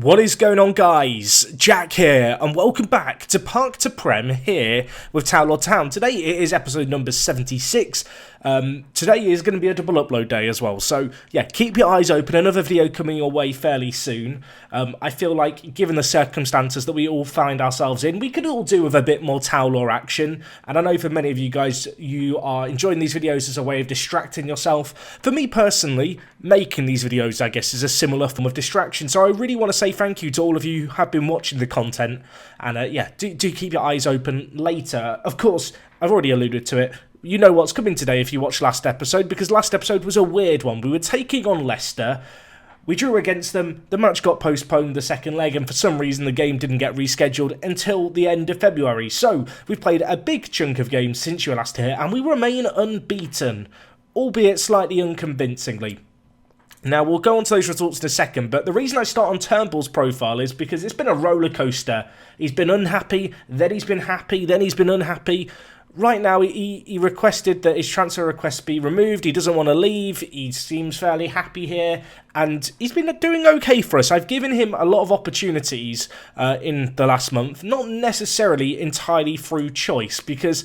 What is going on, guys? Jack here, and welcome back to Park to Prem here with Town Lord Town. Today it is episode number 76. Today is going to be a double upload day as well, so yeah, keep your eyes open. Another video coming your way fairly soon. I feel like, given the circumstances that we all find ourselves in, we could all do with a bit more Town Lore action, and I know for many of you guys, you are enjoying these videos as a way of distracting yourself. For me personally, making these videos, I guess, is a similar form of distraction, so I really want to say thank you to all of you who have been watching the content, and yeah, do keep your eyes open later. Of course, I've already alluded to it. You know what's coming today if you watched last episode, because last episode was a weird one. We were taking on Leicester. We drew against them. The match got postponed the second leg, and for some reason the game didn't get rescheduled until the end of February. So we've played a big chunk of games since you were last here, and we remain unbeaten, albeit slightly unconvincingly. Now, we'll go on to those results in a second, but the reason I start on Turnbull's profile is because it's been a roller coaster. He's been unhappy, then he's been happy, then he's been unhappy. Right now, he requested that his transfer request be removed. He doesn't want to leave. He seems fairly happy here, and he's been doing okay for us. I've given him a lot of opportunities in the last month, not necessarily entirely through choice, because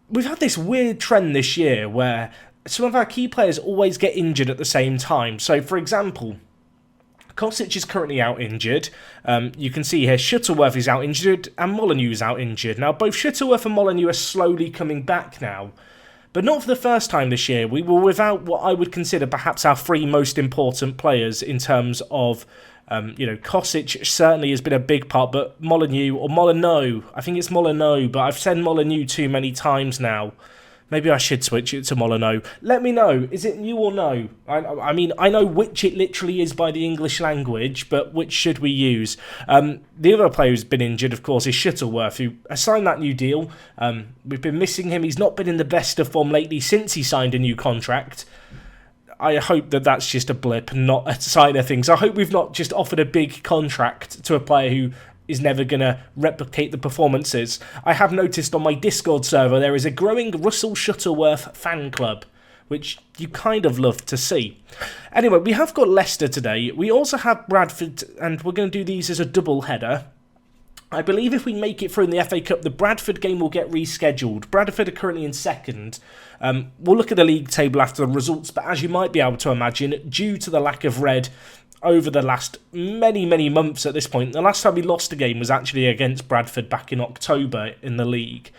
we've had this weird trend this year where some of our key players always get injured at the same time. So, for example, Kosic is currently out injured. You can see here Shuttleworth is out injured and Molyneux is out injured. Now, both Shuttleworth and Molyneux are slowly coming back now, but not for the first time this year. We were without what I would consider perhaps our three most important players in terms of, Kosic certainly has been a big part, but Molyneux, I think it's Molyneux, but I've said Molyneux too many times now. Maybe I should switch it to Molyneux. Let me know, is it new or no? I mean, I know which it literally is by the English language, but which should we use? The other player who's been injured, of course, is Shuttleworth, who has signed that new deal. We've been missing him. He's not been in the best of form lately since he signed a new contract. I hope that that's just a blip, not a sign of things. I hope we've not just offered a big contract to a player who is never going to replicate the performances. I have noticed on my Discord server there is a growing Russell Shuttleworth fan club, which you kind of love to see. Anyway, we have got Leicester today. We also have Bradford, and we're going to do these as a double header. I believe if we make it through in the FA Cup, the Bradford game will get rescheduled. Bradford are currently in second. We'll look at the league table after the results, but as you might be able to imagine, due to the lack of red over the last many months at this point, the last time we lost a game was actually against Bradford back in October in the league.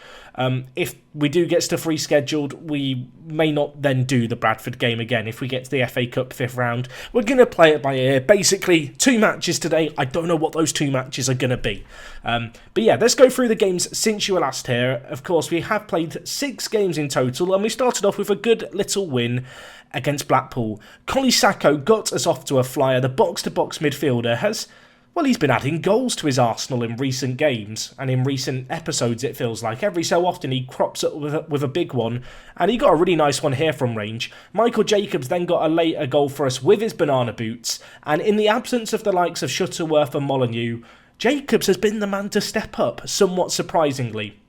If we do get stuff rescheduled, we may not then do the Bradford game again. If we get to the FA Cup 5th round, we're going to play it by ear. Basically, 2 matches today. I don't know what those 2 matches are going to be. But yeah, let's go through the games since you were last here. Of course, we have played 6 games in total, and we started off with a good little win against Blackpool. Collie Sacco got us off to a flyer. The box-to-box midfielder has, well, he's been adding goals to his arsenal in recent games, and in recent episodes it feels like. Every so often he crops up with a big one, and he got a really nice one here from range. Michael Jacobs then got a later goal for us with his banana boots, and in the absence of the likes of Shuttleworth and Molyneux, Jacobs has been the man to step up, somewhat surprisingly.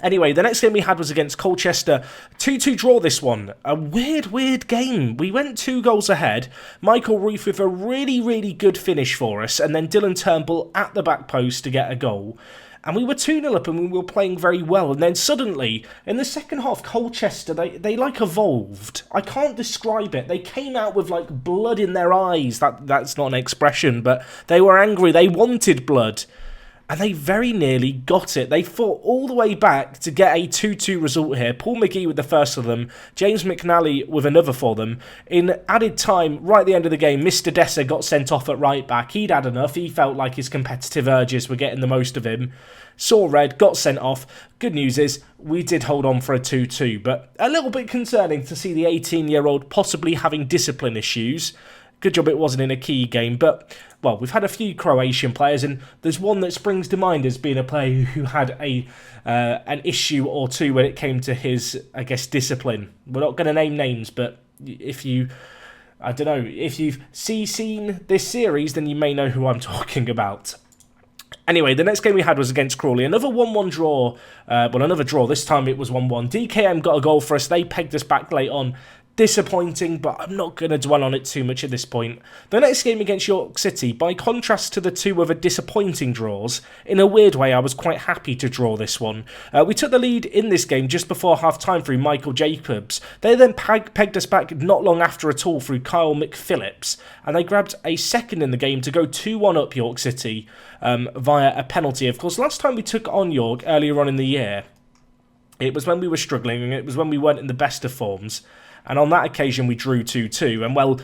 Anyway, the next game we had was against Colchester. 2-2 draw this one. A weird game. We went 2 goals ahead. Michael Roof with a really good finish for us, and then Dylan Turnbull at the back post to get a goal. And we were 2-0 up and we were playing very well. And then suddenly, in the second half, Colchester, they like evolved. I can't describe it. They came out with like blood in their eyes. That's not an expression, but they were angry. They wanted blood. And they very nearly got it. They fought all the way back to get a 2-2 result here. Paul McGee with the first of them. James McNally with another for them. In added time, right at the end of the game, Mr. Dessa got sent off at right back. He'd had enough. He felt like his competitive urges were getting the most of him. Saw red, got sent off. Good news is, we did hold on for a 2-2. But a little bit concerning to see the 18-year-old possibly having discipline issues. Good job it wasn't in a key game, but, well, we've had a few Croatian players, and there's one that springs to mind as being a player who had an issue or two when it came to his, I guess, discipline. We're not going to name names, but if you've seen this series, then you may know who I'm talking about. Anyway, the next game we had was against Crawley. Another 1-1 draw. Another draw. This time it was 1-1. DKM got a goal for us. They pegged us back late on. disappointing, but I'm not going to dwell on it too much at this point. The next game against York City, by contrast to the two other disappointing draws, in a weird way I was quite happy to draw this one. We took the lead in this game just before half-time through Michael Jacobs. They then pegged us back not long after at all through Kyle McPhillips, and they grabbed a second in the game to go 2-1 up York City via a penalty. Of course, last time we took on York earlier on in the year, it was when we were struggling, and it was when we weren't in the best of forms. And on that occasion, we drew 2-2. And, well,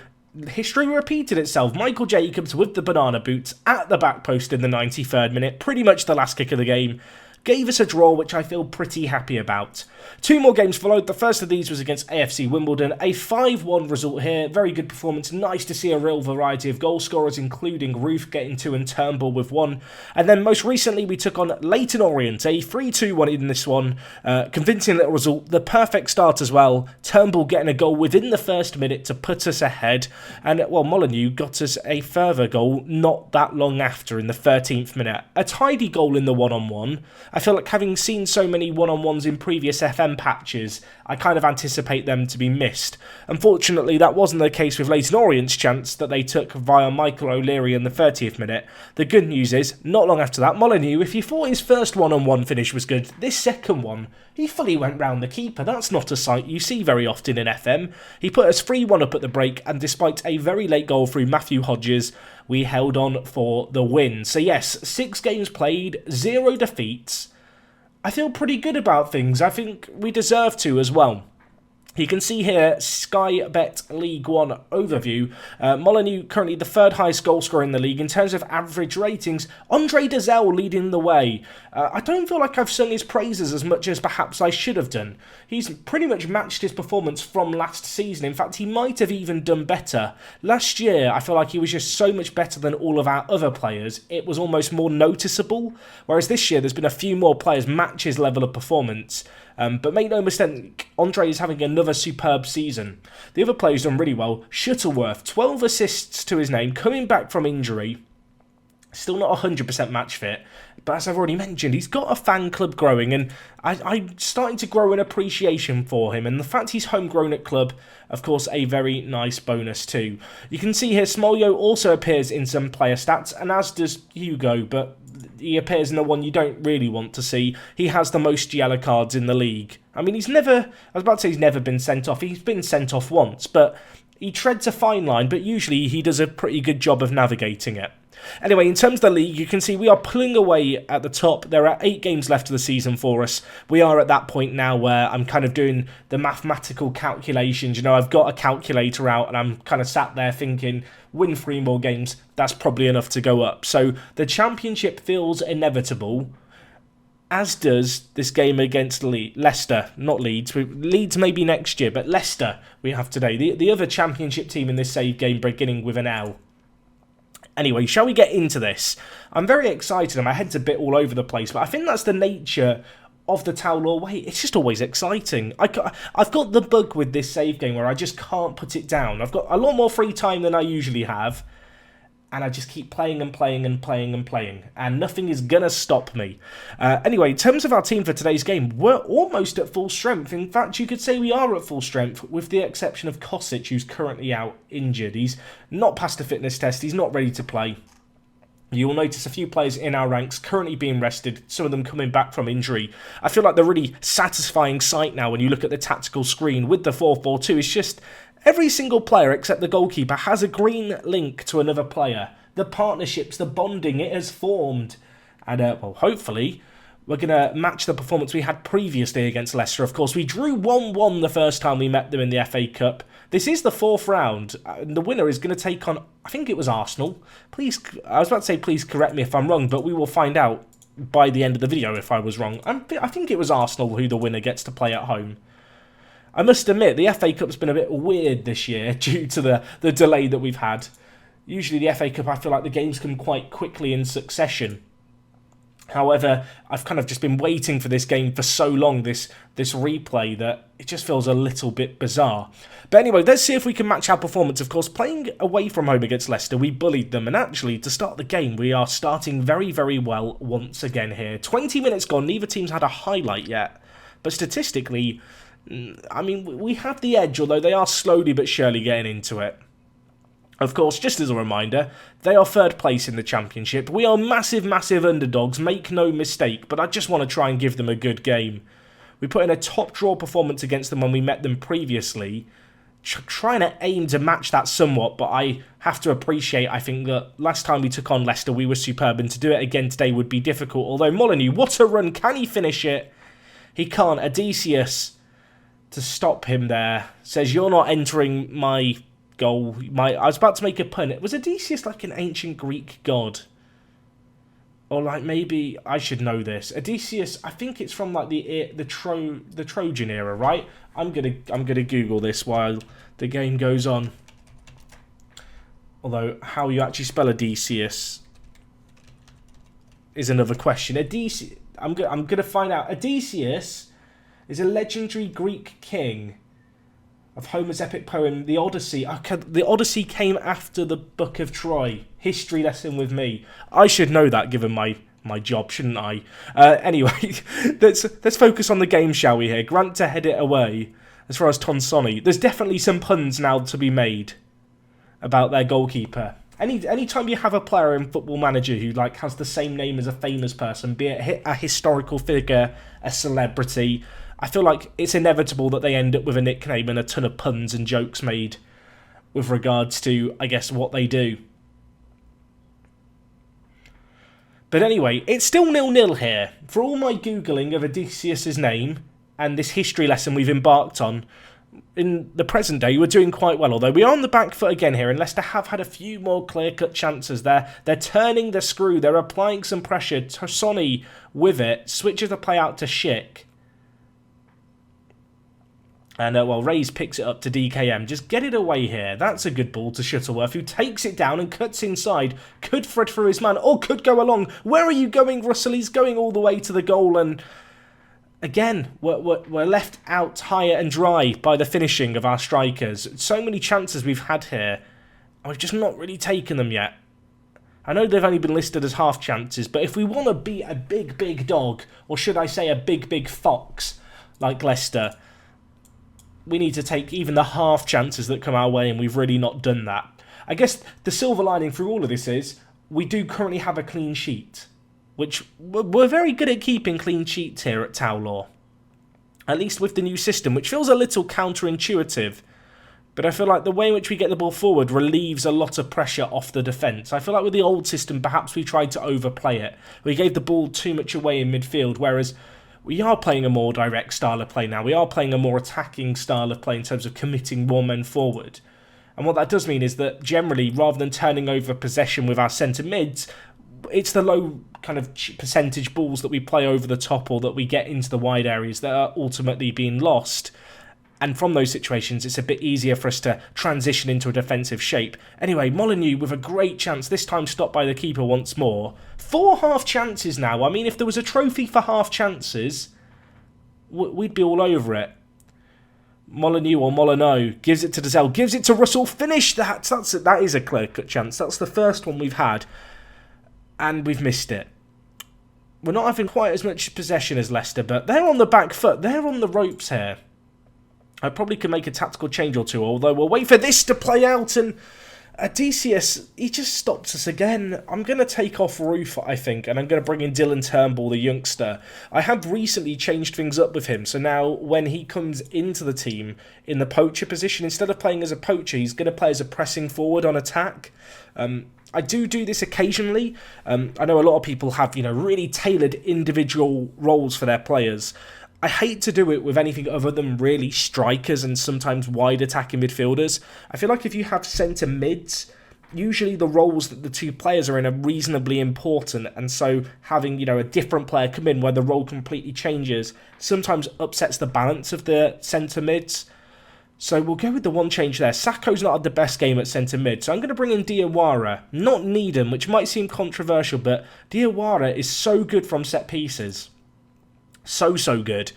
history repeated itself. Michael Jacobs with the banana boots at the back post in the 93rd minute, pretty much the last kick of the game, gave us a draw, which I feel pretty happy about. Two more games followed. The first of these was against AFC Wimbledon. A 5-1 result here. Very good performance. Nice to see a real variety of goal scorers, including Roof getting 2 and Turnbull with 1. And then most recently, we took on Leyton Orient. A 3-2-1 in this one. Convincing little result. The perfect start as well. Turnbull getting a goal within the first minute to put us ahead. And, well, Molyneux got us a further goal not that long after in the 13th minute. A tidy goal in the one-on-one. I feel like having seen so many one-on-ones in previous FM patches, I kind of anticipate them to be missed. Unfortunately, that wasn't the case with Leyton Orient's chance that they took via Michael O'Leary in the 30th minute. The good news is, not long after that, Molyneux, if you thought his first one-on-one finish was good, this second one, he fully went round the keeper. That's not a sight you see very often in FM. He put us 3-1 up at the break, and despite a very late goal through Matthew Hodges, we held on for the win. So yes, 6 games played, 0 defeats. I feel pretty good about things. I think we deserve to as well. You can see here, Sky Bet League 1 overview. Molyneux currently the 3rd highest goal scorer in the league. In terms of average ratings, Andre Dazelle leading the way. I don't feel like I've sung his praises as much as perhaps I should have done. He's pretty much matched his performance from last season. In fact, he might have even done better. Last year, I feel like he was just so much better than all of our other players. It was almost more noticeable. Whereas this year, there's been a few more players match his level of performance. But make no mistake, Andre is having another superb season. The other players done really well. Shuttleworth, 12 assists to his name, coming back from injury. Still not 100% match fit. But as I've already mentioned, he's got a fan club growing, and I'm starting to grow an appreciation for him. And the fact he's homegrown at club, of course, a very nice bonus too. You can see here, Smolio also appears in some player stats, and as does Hugo, but he appears in the one you don't really want to see. He has the most yellow cards in the league. I mean, I was about to say he's never been sent off. He's been sent off once, but he treads a fine line, but usually he does a pretty good job of navigating it. Anyway, in terms of the league, you can see we are pulling away at the top. There are 8 games left of the season for us. We are at that point now where I'm kind of doing the mathematical calculations. You know, I've got a calculator out and I'm kind of sat there thinking, win 3 more games, that's probably enough to go up. So the championship feels inevitable, as does this game against Leicester, not Leeds. Leeds maybe next year, but Leicester we have today. The other championship team in this save game beginning with an L. Anyway, shall we get into this? I'm very excited and my head's a bit all over the place, but I think that's the nature of the Tau Law way. It's just always exciting. I've got the bug with this save game where I just can't put it down. I've got a lot more free time than I usually have, and I just keep playing and playing and playing and playing, and nothing is going to stop me. Anyway, in terms of our team for today's game, we're almost at full strength. In fact, you could say we are at full strength, with the exception of Kosic, who's currently out injured. He's not passed the fitness test. He's not ready to play. You'll notice a few players in our ranks currently being rested, some of them coming back from injury. I feel like the really satisfying sight now when you look at the tactical screen with the 4-4-2 is just every single player except the goalkeeper has a green link to another player. The partnerships, the bonding, it has formed. And, well, hopefully we're going to match the performance we had previously against Leicester. Of course, we drew 1-1 the first time we met them in the FA Cup. This is the 4th round, and the winner is going to take on, I think it was Arsenal. I was about to say please correct me if I'm wrong, but we will find out by the end of the video if I was wrong. I think it was Arsenal who the winner gets to play at home. I must admit, the FA Cup's been a bit weird this year due to the delay that we've had. Usually the FA Cup, I feel like the games come quite quickly in succession. However, I've kind of just been waiting for this game for so long, this replay, that it just feels a little bit bizarre. But anyway, let's see if we can match our performance. Of course, playing away from home against Leicester, we bullied them. And actually, to start the game, we are starting very, very well once again here. 20 minutes gone, neither team's had a highlight yet. But statistically, I mean, we have the edge, although they are slowly but surely getting into it. Of course, just as a reminder, they are third place in the championship. We are massive, massive underdogs, make no mistake, but I just want to try and give them a good game. We put in a top draw performance against them when we met them previously, trying to aim to match that somewhat, but I have to appreciate, I think, that last time we took on Leicester, we were superb, and to do it again today would be difficult. Although Molyneux, what a run, can he finish it? He can't. Odysseus, to stop him there, says, you're not entering my goal. I was about to make a pun. Was Odysseus like an ancient Greek god? Or like maybe I should know this. Odysseus, I think it's from like the Trojan era, right? I'm gonna Google this while the game goes on. Although how you actually spell Odysseus is another question. Odysseus, I'm gonna find out. Odysseus is a legendary Greek king of Homer's epic poem, The Odyssey. Okay, the Odyssey came after the Book of Troy. History lesson with me. I should know that given my job, shouldn't I? Anyway, let's focus on the game, shall we here? Grant to head it away. As far as Tonsoni, there's definitely some puns now to be made about their goalkeeper. Anytime you have a player in Football Manager who like has the same name as a famous person, be it a historical figure, a celebrity, I feel like it's inevitable that they end up with a nickname and a ton of puns and jokes made with regards to, I guess, what they do. But anyway, it's still 0-0 here. For all my Googling of Odysseus' name and this history lesson we've embarked on, in the present day, we're doing quite well. Although we are on the back foot again here, and Leicester have had a few more clear-cut chances. They're turning the screw. They're applying some pressure. Tonsoni with it switches the play out to Schick. And, well, Reyes picks it up to DKM. Just get it away here. That's a good ball to Shuttleworth, who takes it down and cuts inside. Could thread through his man, or could go along. Where are you going, Russell? He's going all the way to the goal. And, again, we're left out higher and dry by the finishing of our strikers. So many chances we've had here, and we've just not really taken them yet. I know they've only been listed as half chances, but if we want to be a big, big dog, or should I say a big, big fox, like Leicester, we need to take even the half chances that come our way, and we've really not done that. I guess the silver lining through all of this is we do currently have a clean sheet, which we're very good at keeping clean sheets here at Towlaw. At least with the new system, which feels a little counterintuitive. But I feel like the way in which we get the ball forward relieves a lot of pressure off the defence. I feel like with the old system, perhaps we tried to overplay it. We gave the ball too much away in midfield, whereas we are playing a more direct style of play now. We are playing a more attacking style of play in terms of committing more men forward. And what that does mean is that generally, rather than turning over possession with our centre mids, it's the low kind of percentage balls that we play over the top or that we get into the wide areas that are ultimately being lost. And from those situations, it's a bit easier for us to transition into a defensive shape. Anyway, Molyneux with a great chance, this time stopped by the keeper once more. 4 half chances now. I mean, if there was a trophy for half chances, we'd be all over it. Molyneux or Molyneux gives it to Dazelle, gives it to Russell, finish that. That is a clear-cut chance. That's the first one we've had, and we've missed it. We're not having quite as much possession as Leicester, but they're on the back foot. They're on the ropes here. I probably could make a tactical change or two, although we'll wait for this to play out, and Odysseus, he just stops us again. I'm going to take off Roof, I think, and I'm going to bring in Dylan Turnbull, the youngster. I have recently changed things up with him, so now when he comes into the team in the poacher position, instead of playing as a poacher, he's going to play as a pressing forward on attack. I do this occasionally. I know a lot of people have, really tailored individual roles for their players. I hate to do it with anything other than really strikers and sometimes wide attacking midfielders. I feel like if you have centre mids, usually the roles that the two players are in are reasonably important, and so having, a different player come in where the role completely changes sometimes upsets the balance of the centre mids. So we'll go with the one change there. Sakho's not had the best game at centre mid, so I'm going to bring in Diawara, not Needham, which might seem controversial, but Diawara is so good from set pieces. So good.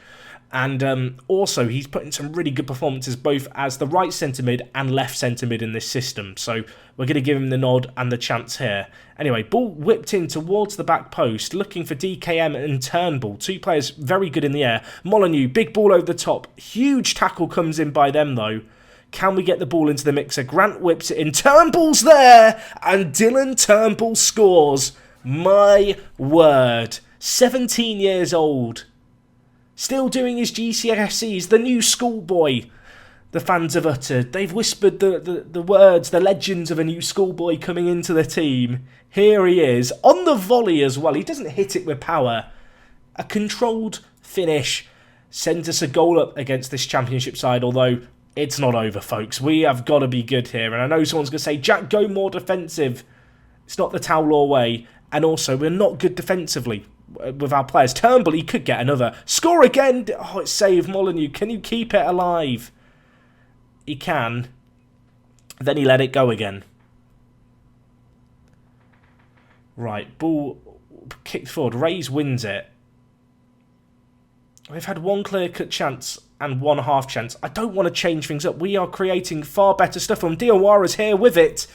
And also, he's put in some really good performances both as the right centre-mid and left centre-mid in this system. So we're going to give him the nod and the chance here. Anyway, ball whipped in towards the back post, looking for DKM and Turnbull. Two players very good in the air. Molyneux, big ball over the top. Huge tackle comes in by them, though. Can we get the ball into the mixer? Grant whips it in. Turnbull's there! And Dylan Turnbull scores. My word. 17 years old. Still doing his GCSEs, the new schoolboy, the fans have uttered. They've whispered the words, the legends of a new schoolboy coming into the team. Here he is, on the volley as well. He doesn't hit it with power. A controlled finish sends us a goal up against this championship side, although it's not over, folks. We have got to be good here. And I know someone's going to say, Jack, go more defensive. It's not the Towlaw way. And also, we're not good defensively with our players. Turnbull, he could get another. Score again! Oh, it's saved. Molyneux, can you keep it alive? He can. Then he let it go again. Right, ball kicked forward. Rays wins it. We've had one clear-cut chance and one half chance. I don't want to change things up. We are creating far better stuff. From Diawara's here with it.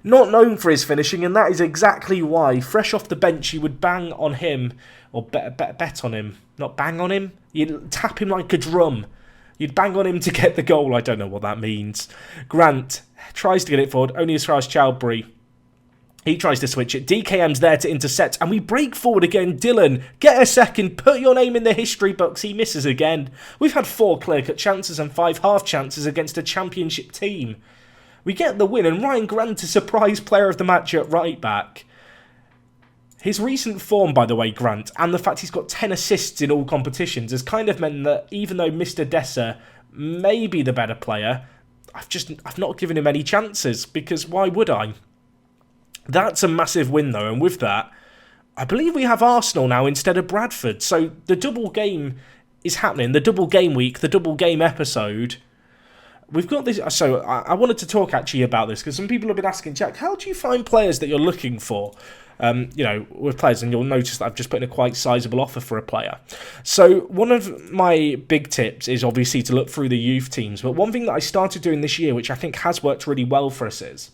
Not known for his finishing, and that is exactly why. Fresh off the bench, you would bang on him, or bet on him. Not bang on him. You'd tap him like a drum. You'd bang on him to get the goal. I don't know what that means. Grant tries to get it forward, only as far as Chowdhury. He tries to switch it. DKM's there to intercept, and we break forward again. Dylan, get a second. Put your name in the history books. He misses again. We've had 4 clear-cut chances and 5 half chances against a championship team. We get the win, and Ryan Grant is surprise player of the match at right back. His recent form, by the way, Grant, and the fact he's got 10 assists in all competitions has kind of meant that even though Mr. Dessa may be the better player, I've not given him any chances, because why would I? That's a massive win, though, and with that, I believe we have Arsenal now instead of Bradford. So the double game is happening, the double game week, the double game episode. We've got this, so I wanted to talk actually about this, because some people have been asking, Jack, how do you find players that you're looking for? With players, and you'll notice that I've just put in a quite sizable offer for a player. So one of my big tips is obviously to look through the youth teams, but one thing that I started doing this year, which I think has worked really well for us, is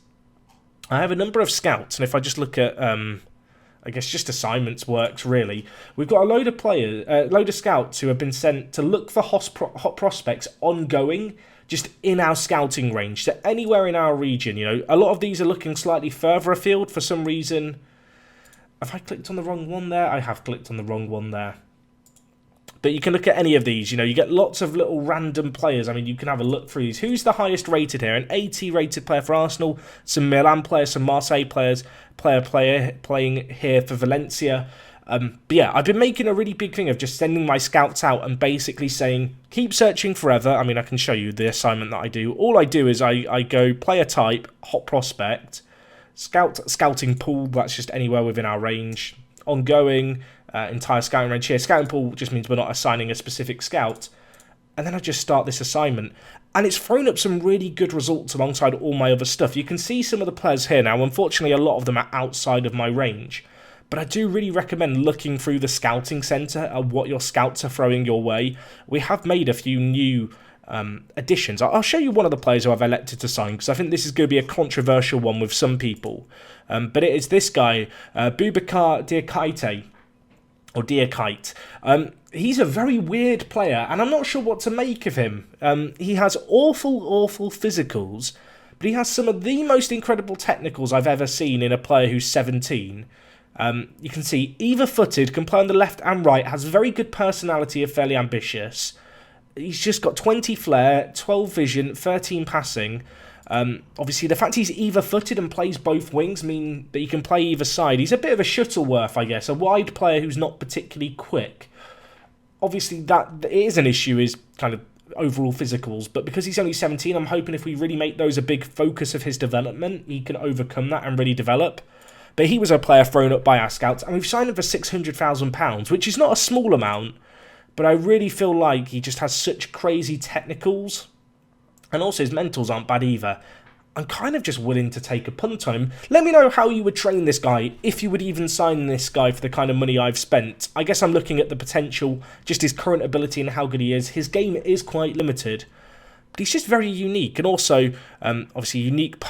I have a number of scouts, and if I just look at, I guess just assignments works really. We've got a load of players, load of scouts who have been sent to look for hot prospects ongoing, just in our scouting range, so anywhere in our region. A lot of these are looking slightly further afield for some reason. Have I clicked on the wrong one there? I have clicked on the wrong one there. But you can look at any of these. You get lots of little random players. I mean, you can have a look through these. Who's the highest rated here? An 80 rated player for Arsenal, some Milan players, some Marseille players, player playing here for Valencia. But yeah, I've been making a really big thing of just sending my scouts out and basically saying, keep searching forever. I mean, I can show you the assignment that I do. All I do is I go player type, hot prospect, scouting pool, that's just anywhere within our range, ongoing, entire scouting range here. Scouting pool just means we're not assigning a specific scout. And then I just start this assignment. And it's thrown up some really good results alongside all my other stuff. You can see some of the players here now. Unfortunately, a lot of them are outside of my range. But I do really recommend looking through the scouting centre at what your scouts are throwing your way. We have made a few new additions. I'll show you one of the players who I've elected to sign, because I think this is going to be a controversial one with some people. But it is this guy, Boubacar Diakite, or Diakite. He's a very weird player, and I'm not sure what to make of him. He has awful physicals, but he has some of the most incredible technicals I've ever seen in a player who's 17. You can see either-footed, can play on the left and right, has very good personality, and fairly ambitious. He's just got 20 flair, 12 vision, 13 passing. Obviously, the fact he's either-footed and plays both wings mean that he can play either side. He's a bit of a Shuttleworth, I guess, a wide player who's not particularly quick. Obviously, that it is an issue, is kind of overall physicals, but because he's only 17, I'm hoping if we really make those a big focus of his development, he can overcome that and really develop. But he was a player thrown up by our scouts, and we've signed him for £600,000, which is not a small amount, but I really feel like he just has such crazy technicals, and also his mentals aren't bad either. I'm kind of just willing to take a punt on him. Let me know how you would train this guy, if you would even sign this guy for the kind of money I've spent. I guess I'm looking at the potential, just his current ability and how good he is. His game is quite limited, but he's just very unique. And also, obviously, unique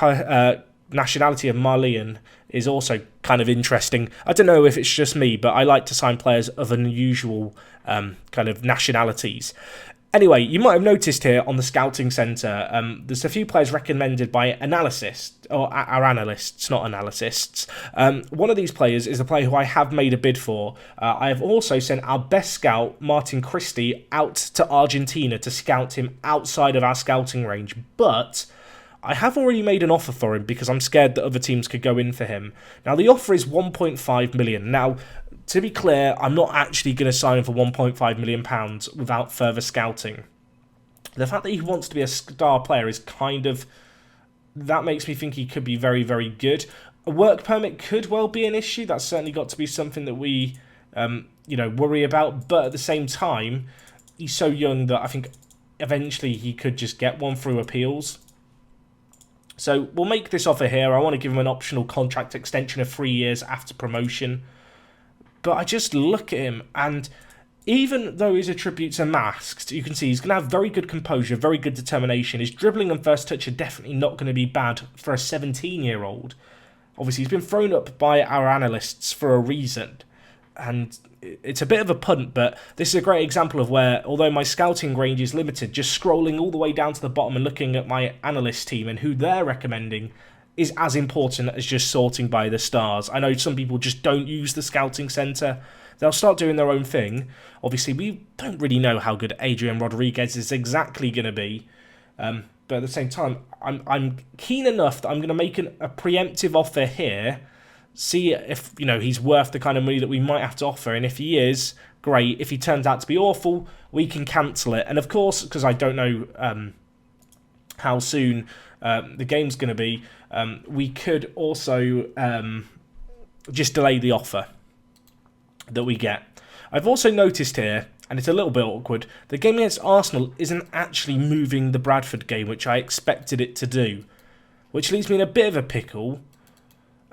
nationality of Malian is also kind of interesting. I don't know if it's just me, but I like to sign players of unusual kind of nationalities. Anyway, you might have noticed here on the scouting centre, there's a few players recommended by analysts, or our analysts, not analysts. One of these players is a player who I have made a bid for. I have also sent our best scout, Martin Christie, out to Argentina to scout him outside of our scouting range. But I have already made an offer for him because I'm scared that other teams could go in for him. Now, the offer is 1.5 million. Now, to be clear, I'm not actually going to sign for £1.5 million without further scouting. The fact that he wants to be a star player is kind of... that makes me think he could be very, very good. A work permit could well be an issue. That's certainly got to be something that we, worry about. But at the same time, he's so young that I think eventually he could just get one through appeals. So we'll make this offer here. I want to give him an optional contract extension of 3 years after promotion. But I just look at him, and even though his attributes are masked, you can see he's going to have very good composure, very good determination. His dribbling and first touch are definitely not going to be bad for a 17-year-old. Obviously, he's been thrown up by our analysts for a reason. And it's a bit of a punt, but this is a great example of where, although my scouting range is limited, just scrolling all the way down to the bottom and looking at my analyst team and who they're recommending is as important as just sorting by the stars. I know some people just don't use the scouting centre. They'll start doing their own thing. Obviously, we don't really know how good Adrian Rodriguez is exactly going to be. But at the same time, I'm keen enough that I'm going to make a preemptive offer here. See if he's worth the kind of money that we might have to offer. And if he is, great. If he turns out to be awful, we can cancel it. And of course, because I don't know how soon the game's going to be, we could also just delay the offer that we get. I've also noticed here, and it's a little bit awkward, the game against Arsenal isn't actually moving the Bradford game, which I expected it to do, which leaves me in a bit of a pickle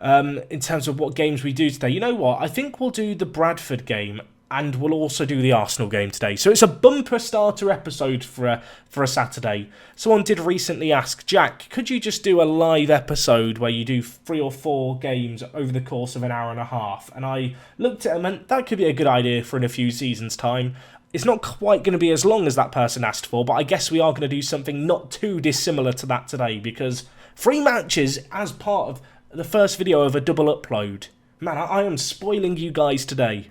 in terms of what games we do today. You know what? I think we'll do the Bradford game, and we'll also do the Arsenal game today. So it's a bumper starter episode for a Saturday. Someone did recently ask, Jack, could you just do a live episode where you do 3 or 4 games over the course of an hour and a half? And I looked at it and went, that could be a good idea for in a few seasons' time. It's not quite going to be as long as that person asked for, but I guess we are going to do something not too dissimilar to that today, because 3 matches as part of the first video of a double upload. Man, I am spoiling you guys today.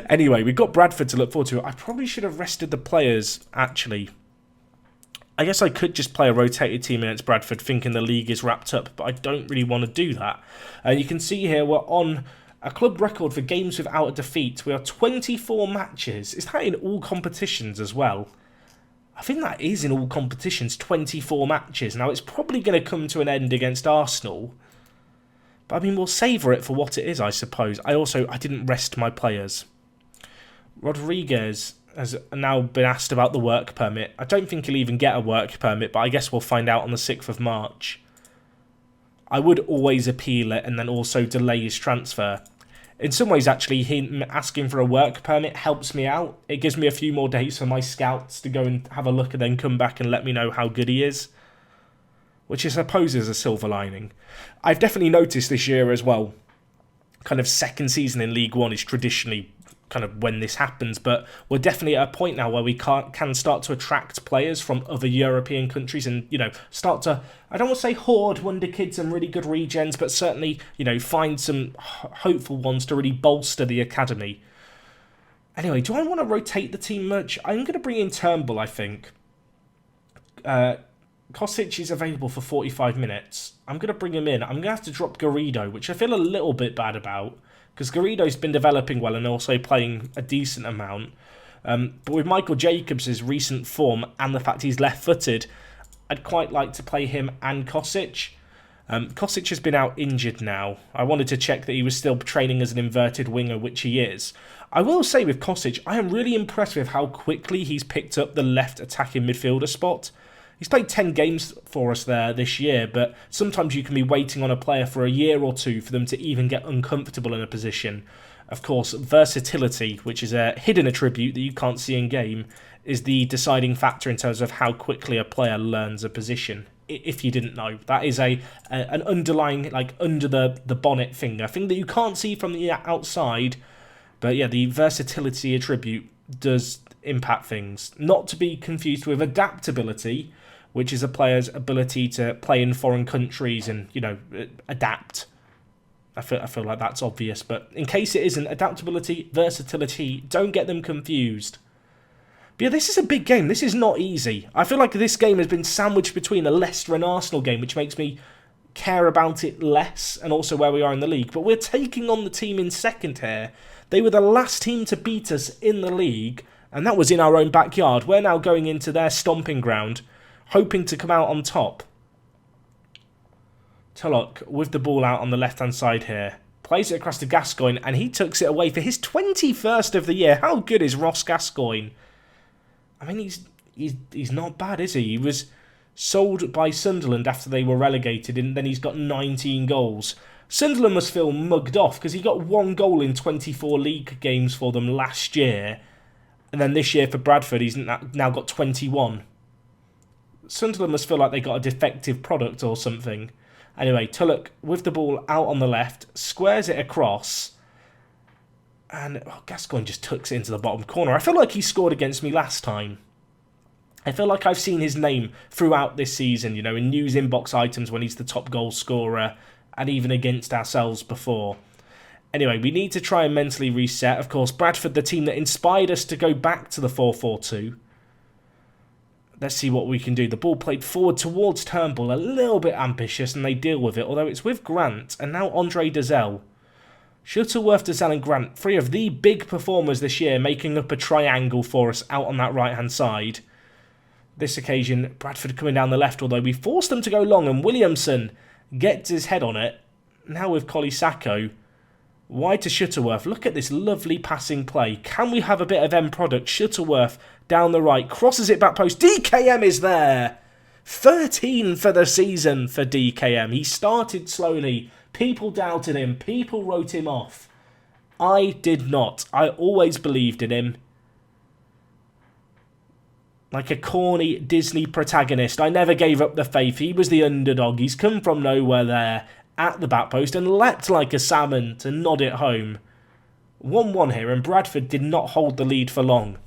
Anyway, we've got Bradford to look forward to. I probably should have rested the players, actually. I guess I could just play a rotated team against Bradford thinking the league is wrapped up, but I don't really want to do that. You can see here we're on a club record for games without a defeat. We are 24 matches. Is that in all competitions as well? I think that is in all competitions, 24 matches. Now, it's probably going to come to an end against Arsenal. But, I mean, we'll savour it for what it is, I suppose. I didn't rest my players. Rodriguez has now been asked about the work permit. I don't think he'll even get a work permit, but I guess we'll find out on the 6th of March. I would always appeal it and then also delay his transfer. In some ways, actually, him asking for a work permit helps me out. It gives me a few more days for my scouts to go and have a look and then come back and let me know how good he is, which I suppose is a silver lining. I've definitely noticed this year as well, kind of second season in League One is traditionally kind of when this happens, but we're definitely at a point now where we can start to attract players from other European countries and, start to, I don't want to say hoard wonder kids and really good regens, but certainly, find some hopeful ones to really bolster the academy. Anyway, do I want to rotate the team much? I'm going to bring in Turnbull, I think. Kostic is available for 45 minutes. I'm going to bring him in. I'm going to have to drop Garrido, which I feel a little bit bad about, because Garrido's been developing well and also playing a decent amount. But with Michael Jacobs' recent form and the fact he's left-footed, I'd quite like to play him and Kostic. Kostic has been out injured now. I wanted to check that he was still training as an inverted winger, which he is. I will say with Kostic, I am really impressed with how quickly he's picked up the left attacking midfielder spot. He's played 10 games for us there this year, but sometimes you can be waiting on a player for a year or two for them to even get uncomfortable in a position. Of course, versatility, which is a hidden attribute that you can't see in game, is the deciding factor in terms of how quickly a player learns a position. If you didn't know, that is an underlying, like, under the bonnet thing, a thing that you can't see from the outside. But yeah, the versatility attribute does impact things. Not to be confused with adaptability, which is a player's ability to play in foreign countries and, you know, adapt. I feel like that's obvious, but in case it isn't, adaptability, versatility, don't get them confused. But yeah, this is a big game. This is not easy. I feel like this game has been sandwiched between a Leicester and Arsenal game, which makes me care about it less, and also where we are in the league. But we're taking on the team in second here. They were the last team to beat us in the league, and that was in our own backyard. We're now going into their stomping ground, hoping to come out on top. Tulloch with the ball out on the left-hand side here. Plays it across to Gascoigne, and he tucks it away for his 21st of the year. How good is Ross Gascoigne? I mean, he's not bad, is he? He was sold by Sunderland after they were relegated, and then he's got 19 goals. Sunderland must feel mugged off because he got 1 goal in 24 league games for them last year. And then this year for Bradford, he's now got 21. Sunderland must feel like they got a defective product or something. Anyway, Tulloch with the ball out on the left, squares it across. And Gascoigne just tucks it into the bottom corner. I feel like he scored against me last time. I feel like I've seen his name throughout this season, you know, in news inbox items when he's the top goal scorer, and even against ourselves before. Anyway, we need to try and mentally reset. Of course, Bradford, the team that inspired us to go back to the 4-4-2. Let's see what we can do. The ball played forward towards Turnbull, a little bit ambitious, and they deal with it, although it's with Grant, and now Andre Dazelle. Shuttleworth, Dazelle and Grant, 3 of the big performers this year, making up a triangle for us out on that right-hand side. This occasion, Bradford coming down the left, although we forced them to go long, and Williamson gets his head on it. Now with Collie Sacco. Wide to Shuttleworth. Look at this lovely passing play. Can we have a bit of end product? Shuttleworth down the right, crosses it back post. DKM is there! 13 for the season for DKM. He started slowly. People doubted him. People wrote him off. I did not. I always believed in him. Like a corny Disney protagonist. I never gave up the faith. He was the underdog. He's come from nowhere there at the back post and leapt like a salmon to nod it home. 1-1 here, and Bradford did not hold the lead for long.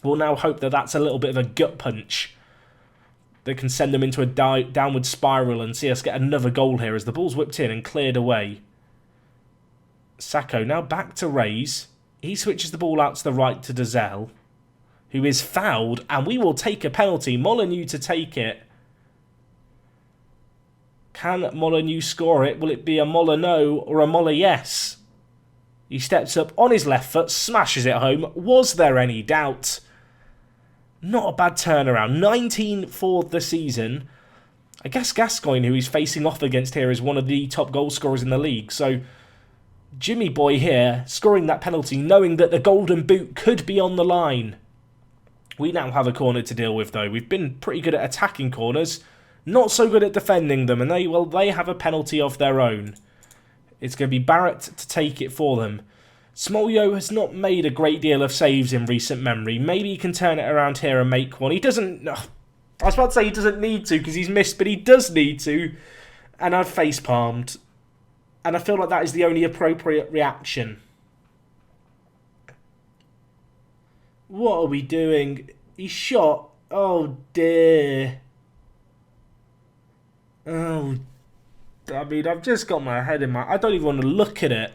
We'll now hope that that's a little bit of a gut punch that can send them into a downward spiral and see us get another goal here as the ball's whipped in and cleared away. Sacco now back to Reyes. He switches the ball out to the right to Dazelle, who is fouled, and we will take a penalty. Molyneux to take it. Can Molyneux score it? Will it be a Molyneux or a Molyneux? He steps up on his left foot, smashes it home. Was there any doubt? Not a bad turnaround. 19 for the season. I guess Gascoigne, who he's facing off against here, is one of the top goal scorers in the league. So Jimmy Boy here, scoring that penalty, knowing that the golden boot could be on the line. We now have a corner to deal with, though. We've been pretty good at attacking corners. Not so good at defending them. And they have a penalty of their own. It's going to be Barrett to take it for them. Smolio has not made a great deal of saves in recent memory. Maybe he can turn it around here and make one. He doesn't... I was about to say he doesn't need to because he's missed, but he does need to. And I've face-palmed. And I feel like that is the only appropriate reaction. What are we doing? He shot. Oh, dear. Oh, I mean, I've just got my head in my... I don't even want to look at it.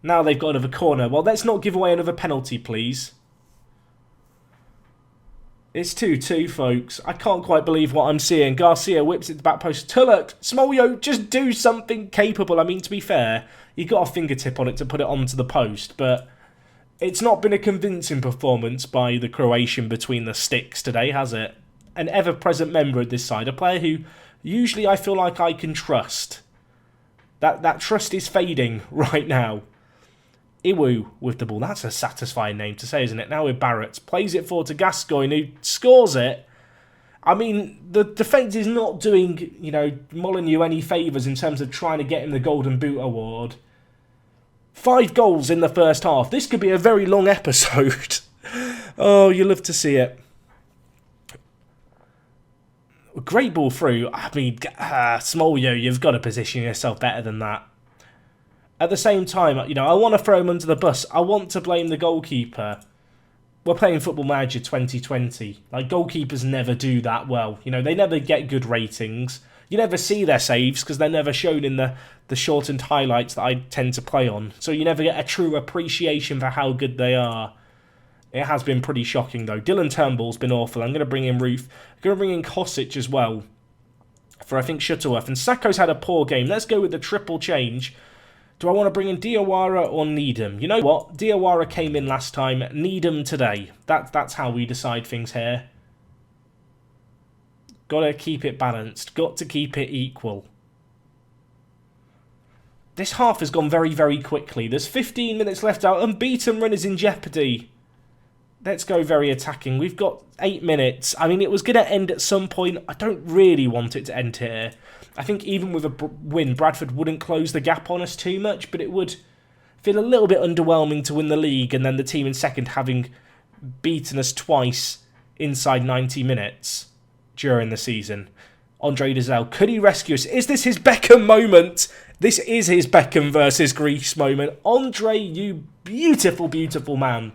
Now they've got another corner. Well, let's not give away another penalty, please. It's 2-2, folks. I can't quite believe what I'm seeing. Garcia whips it to the back post. Tulloch, Smolio, just do something capable. I mean, to be fair, he got a fingertip on it to put it onto the post, but it's not been a convincing performance by the Croatian between the sticks today, has it? An ever-present member of this side, a player who usually I feel like I can trust. That trust is fading right now. Iwu with the ball. That's a satisfying name to say, isn't it? Now with Barrett. Plays it forward to Gascoigne, who scores it. I mean, the defence is not doing, Molineux any favours in terms of trying to get him the Golden Boot award. 5 goals in the first half. This could be a very long episode. Oh, you love to see it. Great ball through. I mean, Smolio, you've got to position yourself better than that. At the same time, I want to throw him under the bus. I want to blame the goalkeeper. We're playing Football Manager 2020. Like, goalkeepers never do that well. They never get good ratings. You never see their saves because they're never shown in the shortened highlights that I tend to play on. So you never get a true appreciation for how good they are. It has been pretty shocking, though. Dylan Turnbull's been awful. I'm going to bring in Ruth. I'm going to bring in Kosic as well for, I think, Shuttleworth. And Sakho's had a poor game. Let's go with the triple change. Do I want to bring in Diawara or Needham? You know what? Diawara came in last time. Needham today. That's how we decide things here. Got to keep it balanced. Got to keep it equal. This half has gone very, very quickly. There's 15 minutes left out. Unbeaten run is in jeopardy. Let's go very attacking. We've got 8 minutes. I mean, it was going to end at some point. I don't really want it to end here. I think even with a win, Bradford wouldn't close the gap on us too much, but it would feel a little bit underwhelming to win the league and then the team in second having beaten us twice inside 90 minutes during the season. Andre Dizelle, could he rescue us? Is this his Beckham moment? This is his Beckham versus Greece moment. Andre, you beautiful, beautiful man.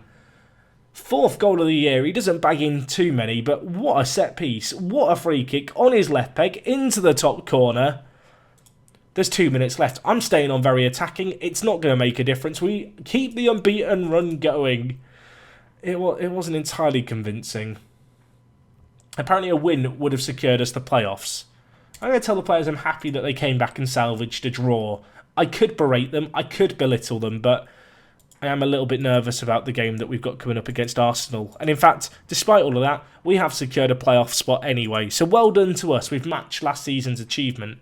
4th goal of the year. He doesn't bag in too many, but what a set piece. What a free kick on his left peg into the top corner. There's 2 minutes left. I'm staying on very attacking. It's not going to make a difference. We keep the unbeaten run going. It wasn't entirely convincing. Apparently a win would have secured us the playoffs. I'm going to tell the players I'm happy that they came back and salvaged a draw. I could berate them. I could belittle them, but I am a little bit nervous about the game that we've got coming up against Arsenal. And in fact, despite all of that, we have secured a playoff spot anyway. So well done to us. We've matched last season's achievement.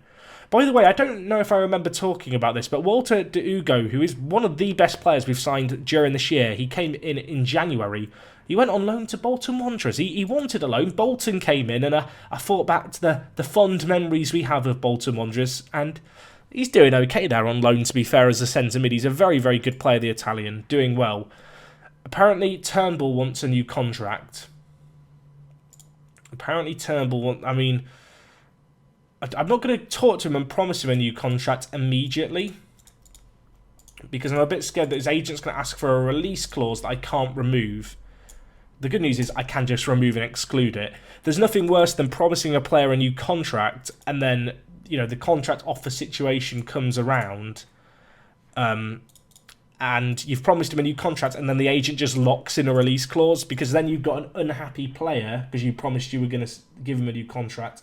By the way, I don't know if I remember talking about this, but Walter de Ugo, who is one of the best players we've signed during this year, he came in January. He went on loan to Bolton Wanderers. He wanted a loan. Bolton came in, and I thought back to the fond memories we have of Bolton Wanderers, and he's doing okay there on loan, to be fair, as a centre mid. He's a very, very good player, the Italian, doing well. Apparently, Turnbull wants a new contract. I'm not going to talk to him and promise him a new contract immediately, because I'm a bit scared that his agent's going to ask for a release clause that I can't remove. The good news is I can just remove and exclude it. There's nothing worse than promising a player a new contract and then the contract offer situation comes around and you've promised him a new contract and then the agent just locks in a release clause, because then you've got an unhappy player because you promised you were going to give him a new contract